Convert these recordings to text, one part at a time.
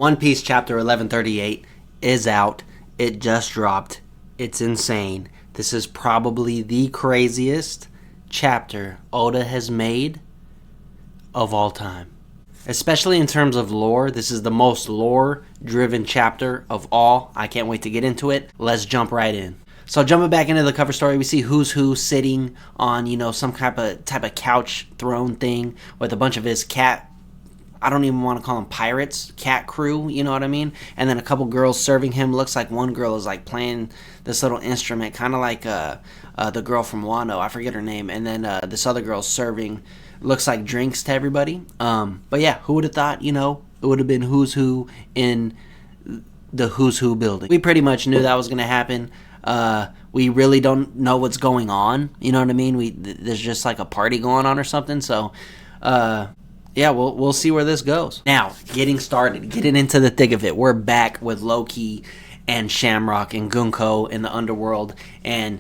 One Piece chapter 1138 is out. It just dropped. It's insane. This is probably the craziest chapter Oda has made of all time. Especially in terms of lore, this is the most lore-driven chapter of all. I can't wait to get into it. Let's jump right in. So jumping back into the cover story, we see Who's Who sitting on, some type of couch throne thing with a bunch of his cat, I don't even want to call them pirates, cat crew, you know what I mean? And then a couple girls serving him. Looks like one girl is like playing this little instrument, kind of like the girl from Wano. I forget her name. And then this other girl serving, looks like drinks to everybody. But yeah, who would have thought, it would have been Who's Who in the Who's Who building. We pretty much knew that was going to happen. We really don't know what's going on, you know what I mean? There's just like a party going on or something, so yeah, we'll see where this goes. Now, getting started, getting into the thick of it. We're back with Loki and Shamrock and Gunko in the underworld. And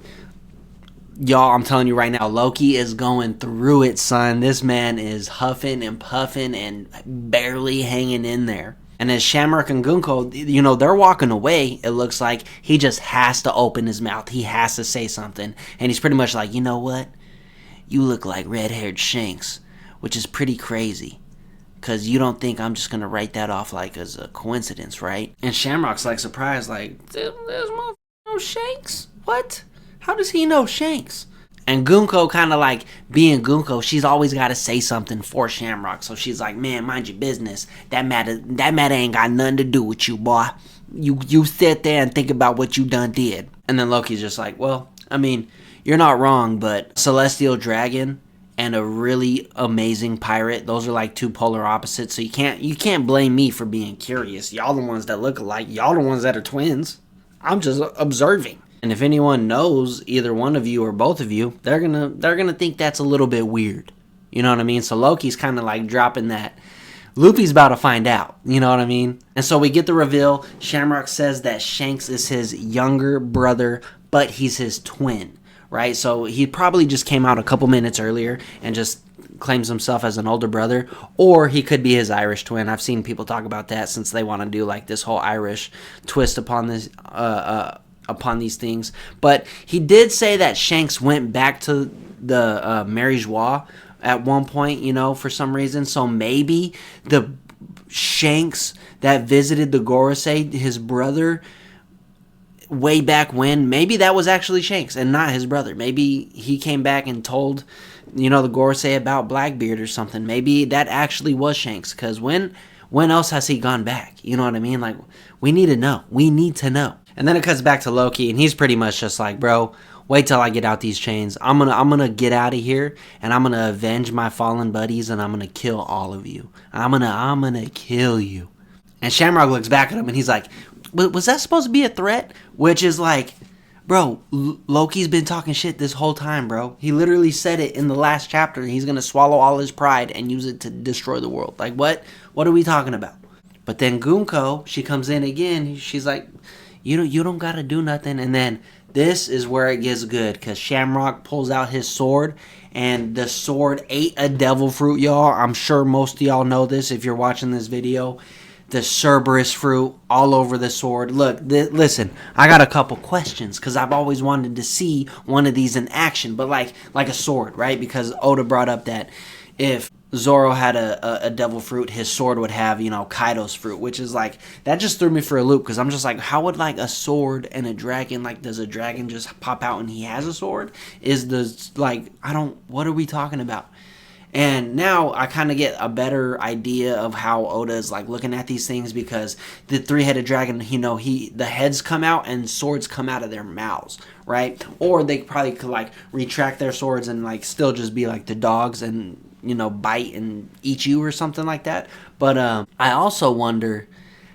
y'all, I'm telling you right now, Loki is going through it, son. This man is huffing and puffing and barely hanging in there. And as Shamrock and Gunko, they're walking away, it looks like. He just has to open his mouth. He has to say something. And he's pretty much like, you know what? You look like red-haired Shanks. Which is pretty crazy, because you don't think I'm just going to write that off like as a coincidence, right? And Shamrock's like surprised, like, there's motherfucker know Shanks? What? How does he know Shanks? And Gunko kind of like, being Gunko, she's always got to say something for Shamrock. So she's like, man, mind your business. That matter ain't got nothing to do with you, boy. You sit there and think about what you done did. And then Loki's just like, well, I mean, you're not wrong, but Celestial Dragon and a really amazing pirate, those are like two polar opposites, so you can't blame me for being curious. Y'all the ones that look alike, y'all the ones that are twins. I'm just observing. And if anyone knows either one of you or both of you, they're gonna think that's a little bit weird. You know what I mean? So Loki's kind of like dropping that. Luffy's about to find out, you know what I mean? And so we get the reveal. Shamrock says that Shanks is his younger brother, but he's his twin. Right, so he probably just came out a couple minutes earlier and just claims himself as an older brother, or he could be his Irish twin. I've seen people talk about that since they want to do like this whole Irish twist upon this, upon these things. But he did say that Shanks went back to the Mary Joie at one point, for some reason. So maybe the Shanks that visited the Gorosei, his brother, way back when, maybe that was actually Shanks and not his brother. Maybe he came back and told, the Gorosei about Blackbeard or something. Maybe that actually was Shanks, because when else has he gone back? You know what I mean? Like, we need to know. We need to know. And then it cuts back to Loki, and he's pretty much just like, bro, wait till I get out these chains. I'm gonna get out of here, and I'm gonna avenge my fallen buddies, and I'm gonna kill all of you. I'm gonna kill you. And Shamrock looks back at him, and he's like, was that supposed to be a threat? Which is like, bro, Loki's been talking shit this whole time, bro. He literally said it in the last chapter. He's going to swallow all his pride and use it to destroy the world. Like, what? What are we talking about? But then Gunko, she comes in again. She's like, you don't got to do nothing. And then this is where it gets good, because Shamrock pulls out his sword, and the sword ate a devil fruit, y'all. I'm sure most of y'all know this if you're watching this video. The Cerberus fruit all over the sword. Look, listen, I got a couple questions, because I've always wanted to see one of these in action, but like a sword, right? Because Oda brought up that if Zoro had a devil fruit, his sword would have, Kaido's fruit, which is like, that just threw me for a loop, because I'm just like, how would like a sword and a dragon, like, does a dragon just pop out and he has a sword? What are we talking about? And now I kind of get a better idea of how Oda is like looking at these things, because the three-headed dragon, the heads come out and swords come out of their mouths, right? Or they probably could like retract their swords and like still just be like the dogs and, bite and eat you or something like that. But I also wonder,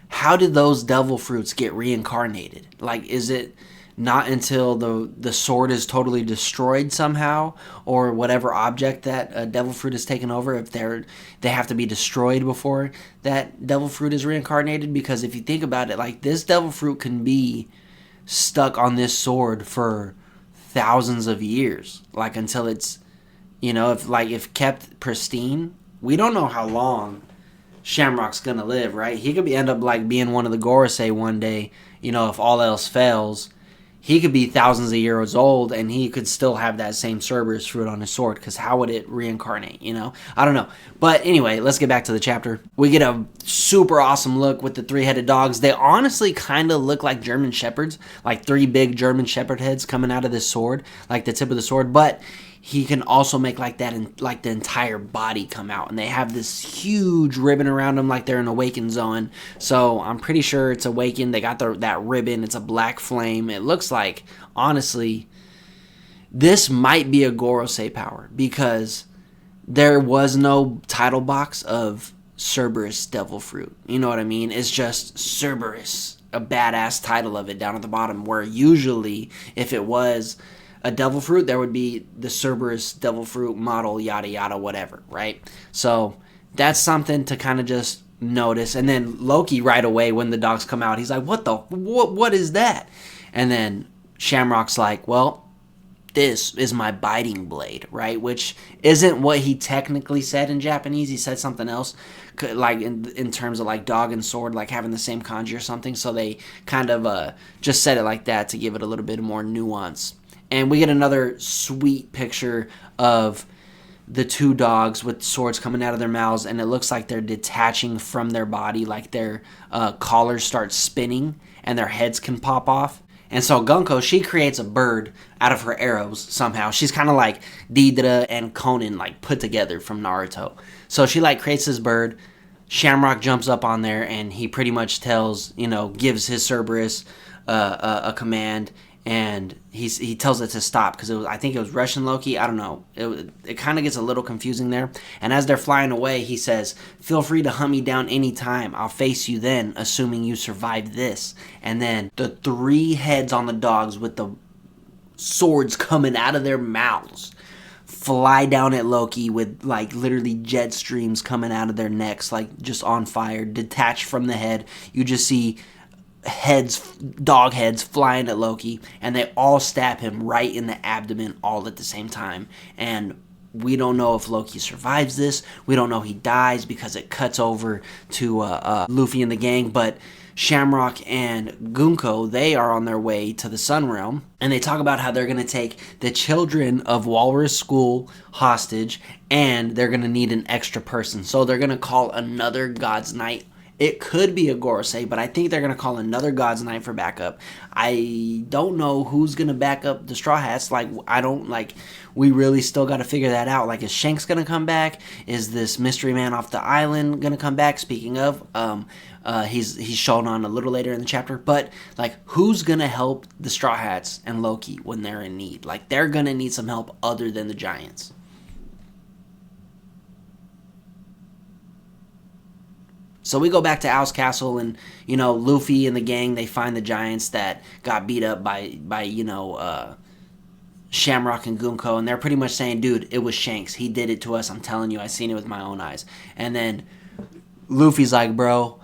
how did those devil fruits get reincarnated? Like, is it not until the sword is totally destroyed somehow, or whatever object that devil fruit is taken over, if they have to be destroyed before that devil fruit is reincarnated? Because if you think about it, like, this devil fruit can be stuck on this sword for thousands of years, like, until it's, if kept pristine. We don't know how long Shamrock's gonna live, right? He could end up like being one of the Gorosei one day, if all else fails. He could be thousands of years old and he could still have that same Cerberus fruit on his sword, because how would it reincarnate, I don't know. But anyway, let's get back to the chapter. We get a super awesome look with the three-headed dogs. They honestly kind of look like German Shepherds, like three big German Shepherd heads coming out of this sword, like the tip of the sword. But he can also make like that, and like the entire body come out, and they have this huge ribbon around them like they're an Awakened Zone. So I'm pretty sure it's Awakened. They got that ribbon. It's a black flame. It looks like, honestly, this might be a Gorosei power, because there was no title box of Cerberus Devil Fruit. You know what I mean? It's just Cerberus, a badass title of it down at the bottom, where usually if it was a devil fruit, there would be the Cerberus devil fruit model, yada yada, whatever, right? So that's something to kind of just notice. And then Loki, right away when the dogs come out, he's like, what is that? And then Shamrock's like, well, this is my biting blade, right? Which isn't what he technically said in Japanese. He said something else, like in terms of like dog and sword, like having the same kanji or something. So they kind of just said it like that to give it a little bit more nuance. And we get another sweet picture of the two dogs with swords coming out of their mouths, and it looks like they're detaching from their body, like their collars start spinning and their heads can pop off. And so Gunko, she creates a bird out of her arrows somehow. She's kind of like Deidara and Conan, like put together from Naruto. So she like creates this bird. Shamrock jumps up on there, and he pretty much gives his Cerberus a command. And he tells it to stop, because I think it was Russian Loki. I don't know. It kind of gets a little confusing there. And as they're flying away, he says, "Feel free to hunt me down anytime. I'll face you then, assuming you survive this." And then the three heads on the dogs with the swords coming out of their mouths fly down at Loki with like literally jet streams coming out of their necks, like just on fire, detached from the head. You just see dog heads flying at Loki, and they all stab him right in the abdomen all at the same time. And we don't know if Loki survives this. We don't know he dies, because it cuts over to Luffy and the gang. But Shamrock and Gunko, they are on their way to the Sun Realm, and they talk about how they're going to take the children of Walrus School hostage, and they're going to need an extra person. So they're going to call another God's Knight. It could be a Gorosei, but I think they're going to call another God's Knight for backup. I don't know who's going to back up the Straw Hats. We really still got to figure that out. Like, is Shanks going to come back? Is this mystery man off the island going to come back? Speaking of, he's shown on a little later in the chapter. But, who's going to help the Straw Hats and Loki when they're in need? They're going to need some help other than the Giants. So we go back to Owl's Castle, and, Luffy and the gang, they find the Giants that got beat up by Shamrock and Gunko, and they're pretty much saying, dude, it was Shanks. He did it to us. I'm telling you, I seen it with my own eyes. And then Luffy's like, bro,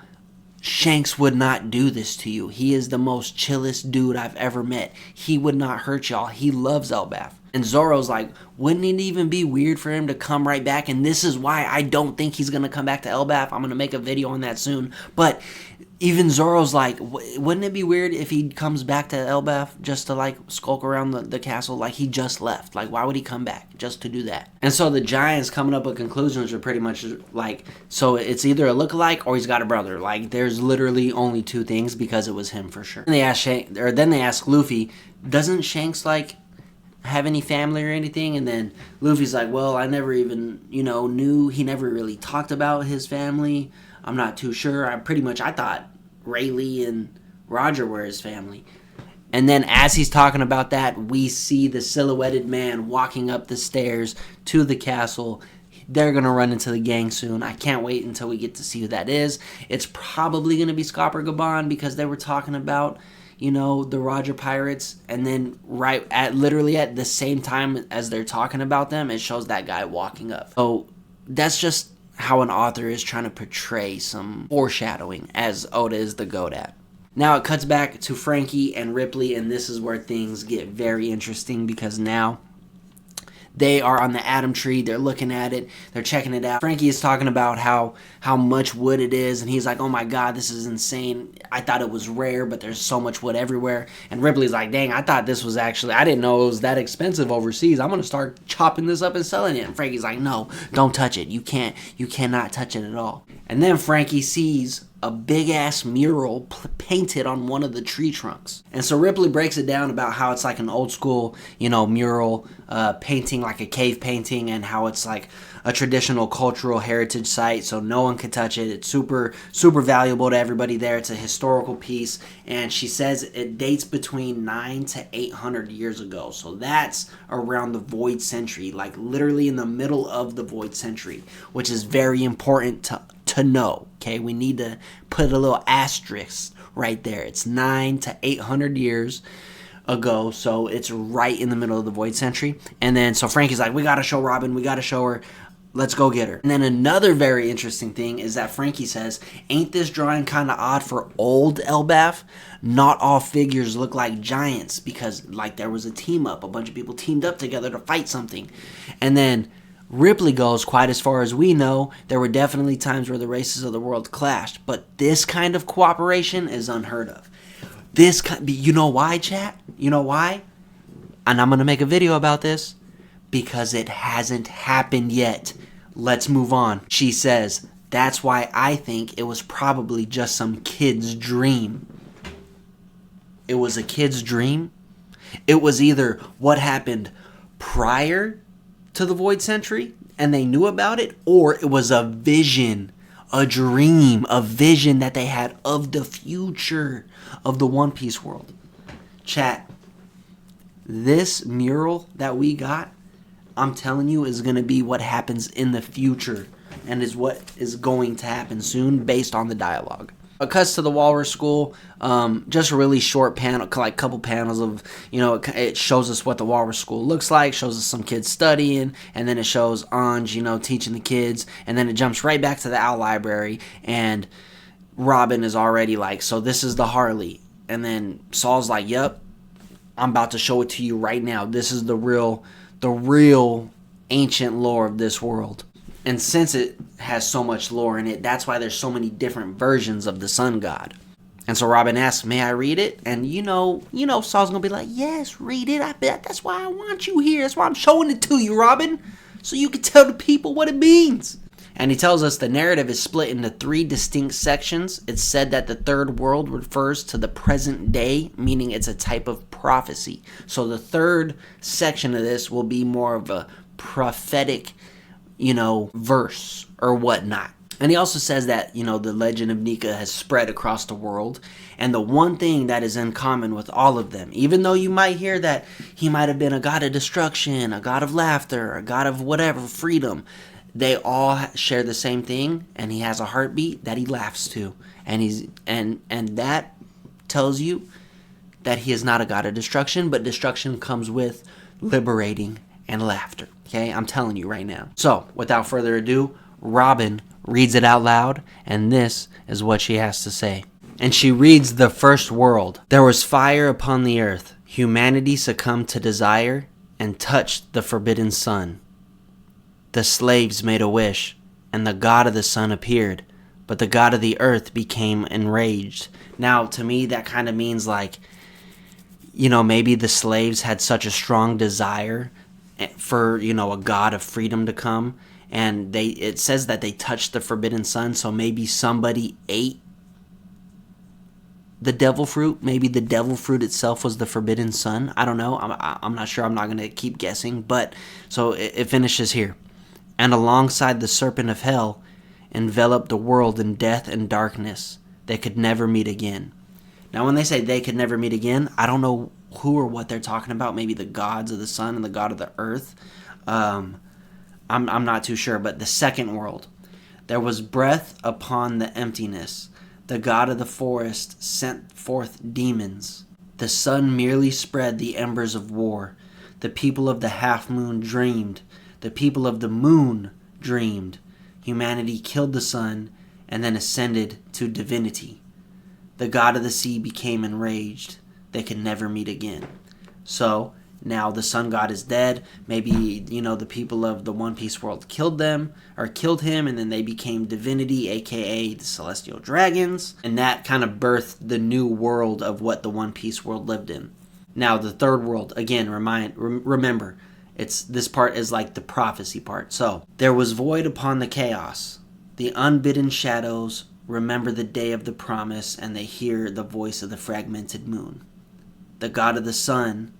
Shanks would not do this to you. He is the most chillest dude I've ever met. He would not hurt y'all. He loves Elbaf. And Zoro's like, wouldn't it even be weird for him to come right back? And this is why I don't think he's going to come back to Elbaf. I'm going to make a video on that soon. But even Zoro's like, wouldn't it be weird if he comes back to Elbaf just to skulk around the castle like he just left? Why would he come back just to do that? And so the Giants coming up with conclusions are pretty much so it's either a lookalike or he's got a brother. There's literally only two things, because it was him for sure. And then they ask Luffy, doesn't Shanks have any family or anything? And then Luffy's like, well, I never even knew. He never really talked about his family. I'm not too sure. I thought Rayleigh and Roger were his family. And then as he's talking about that, we see the silhouetted man walking up the stairs to the castle. They're going to run into the gang soon. I can't wait until we get to see who that is. It's probably going to be Scopper Gaban, because they were talking about the Roger Pirates, and then literally at the same time as they're talking about them, it shows that guy walking up. So that's just how an author is trying to portray some foreshadowing, as Oda is the GOAT at. Now it cuts back to Frankie and Ripley, and this is where things get very interesting, because now They are on the Adam tree. They're looking at it. They're checking it out. Frankie is talking about how much wood it is, and he's like, oh my God, this is insane. I thought it was rare, but there's so much wood everywhere. And Ripley's like, dang, I thought this was actually, I didn't know it was that expensive overseas. I'm going to start chopping this up and selling it. And Frankie's like, no, don't touch it. You cannot touch it at all. And then Frankie sees a big-ass mural painted on one of the tree trunks. And so Ripley breaks it down about how it's like an old-school, mural painting, like a cave painting, and how it's like a traditional cultural heritage site, so no one can touch it. It's super, super valuable to everybody there. It's a historical piece, and she says it dates between 900 to 800 years ago. So that's around the Void Century, like literally in the middle of the Void Century, which is very important to know. Okay, we need to put a little asterisk right there. It's 900 to 800 years ago, so it's right in the middle of the Void Century. And then so Frankie's like, we gotta show Robin, we gotta show her, let's go get her. And then another very interesting thing is that Frankie says, ain't this drawing kind of odd for old Elbaf? Not all figures look like giants, because like there was a team up, a bunch of people teamed up together to fight something. And then Ripley goes, quite as far as we know, there were definitely times where the races of the world clashed, but this kind of cooperation is unheard of. You know why, chat? You know why? And I'm going to make a video about this, because it hasn't happened yet. Let's move on. She says, that's why I think it was probably just some kid's dream. It was a kid's dream? It was either what happened prior to the Void Century and they knew about it, or it was a vision, a dream, a vision that they had of the future of the One Piece world. Chat, this mural that we got, I'm telling you, is going to be what happens in the future and is what is going to happen soon based on the dialogue. It cuts to the Walrus School, just a really short panel, like couple panels of, it shows us what the Walrus School looks like, shows us some kids studying, and then it shows Ange, teaching the kids, and then it jumps right back to the Owl Library, and Robin is already like, so this is the Harley, and then Saul's like, yep, I'm about to show it to you right now. This is the real ancient lore of this world. And since it has so much lore in it, that's why there's so many different versions of the Sun God. And so Robin asks, may I read it? And Saul's gonna be like, yes, read it. I bet that's why I want you here. That's why I'm showing it to you, Robin, so you can tell the people what it means. And he tells us the narrative is split into 3 distinct sections. It's said that the third world refers to the present day, meaning it's a type of prophecy. So the third section of this will be more of a prophetic, verse or whatnot. And he also says that, the legend of Nika has spread across the world. And the one thing that is in common with all of them, even though you might hear that he might have been a god of destruction, a god of laughter, a god of whatever, freedom, they all share the same thing, and he has a heartbeat that he laughs to. And that tells you that he is not a god of destruction, but destruction comes with liberating and laughter. Okay, I'm telling you right now. So, without further ado, Robin reads it out loud, and this is what she has to say. And she reads the first world. There was fire upon the earth. Humanity succumbed to desire and touched the forbidden sun. The slaves made a wish, and the god of the sun appeared, but the god of the earth became enraged. Now, to me, that kind of means like, maybe the slaves had such a strong desire for, a god of freedom to come, and it says that they touched the forbidden sun, so maybe somebody ate the devil fruit. Maybe the devil fruit itself was the forbidden sun. I don't know. I'm not sure. I'm not going to keep guessing, but so it finishes here. And alongside the serpent of hell enveloped the world in death and darkness. They could never meet again. Now, when they say they could never meet again, I don't know who or what they're talking about. Maybe the gods of the sun and the god of the earth. I'm not too sure. But the second world, there was breath upon the emptiness. The god of the forest sent forth demons. The sun merely spread the embers of war. The people of the half moon dreamed. The people of the moon dreamed. Humanity killed the sun and then ascended to divinity. The god of the sea became enraged. They could never meet again. So, Now the sun god is dead. Maybe, the people of the One Piece world killed them or killed him, and then they became divinity, aka the celestial dragons. And that kind of birthed the new world of what the One Piece world lived in. Now the third world, again, remember, this part is like the prophecy part. So, there was void upon the chaos. The unbidden shadows remember the day of the promise, and they hear the voice of the fragmented moon. The god of the sun,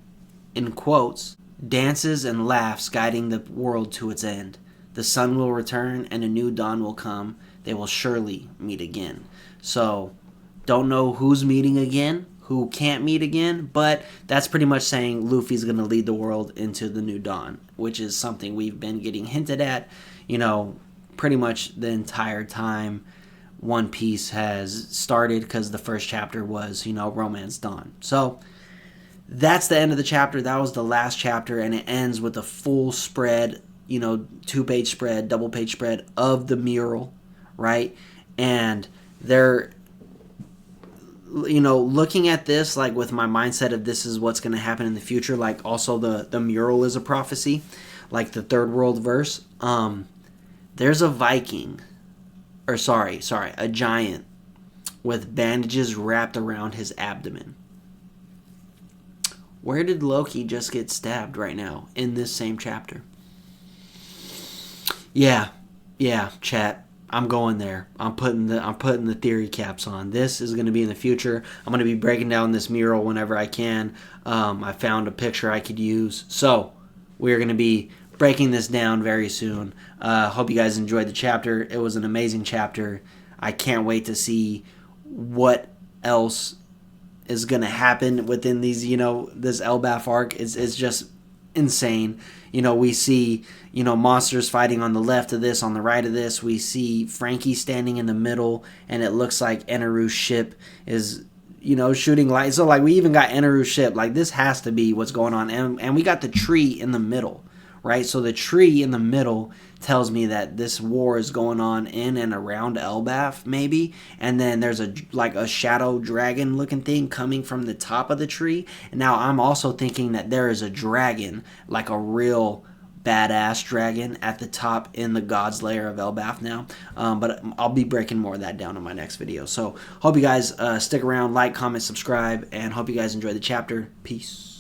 in quotes, dances and laughs, guiding the world to its end. The sun will return and a new dawn will come. They will surely meet again. So, don't know who's meeting again, who can't meet again, but that's pretty much saying Luffy's going to lead the world into the new dawn, which is something we've been getting hinted at, pretty much the entire time One Piece has started, because the first chapter was, Romance Dawn. So, that's the end of the chapter. That was the last chapter, and it ends with a full spread, 2-page spread, double-page spread of the mural, right? And they're, looking at this, like, with my mindset of this is what's going to happen in the future, like, also the mural is a prophecy, like the third world verse. There's a Viking, a giant with bandages wrapped around his abdomen. Where did Loki just get stabbed right now in this same chapter? Yeah, chat. I'm going there. I'm putting the theory caps on. This is going to be in the future. I'm going to be breaking down this mural whenever I can. I found a picture I could use. So, we're going to be breaking this down very soon. Hope you guys enjoyed the chapter. It was an amazing chapter. I can't wait to see what else is going to happen within these, this Elbaf arc. It's just insane. We see, monsters fighting on the left of this, on the right of this. We see Frankie standing in the middle, and it looks like Eneru's ship is, shooting light. So, like, we even got Eneru's ship. Like, this has to be what's going on. And we got the tree in the middle, right? So the tree in the middle tells me that this war is going on in and around Elbaf, maybe. And then there's a shadow dragon looking thing coming from the top of the tree. And now I'm also thinking that there is a dragon, like a real badass dragon at the top in the God's Lair of Elbaf now. But I'll be breaking more of that down in my next video. So hope you guys stick around, like, comment, subscribe, and hope you guys enjoy the chapter. Peace.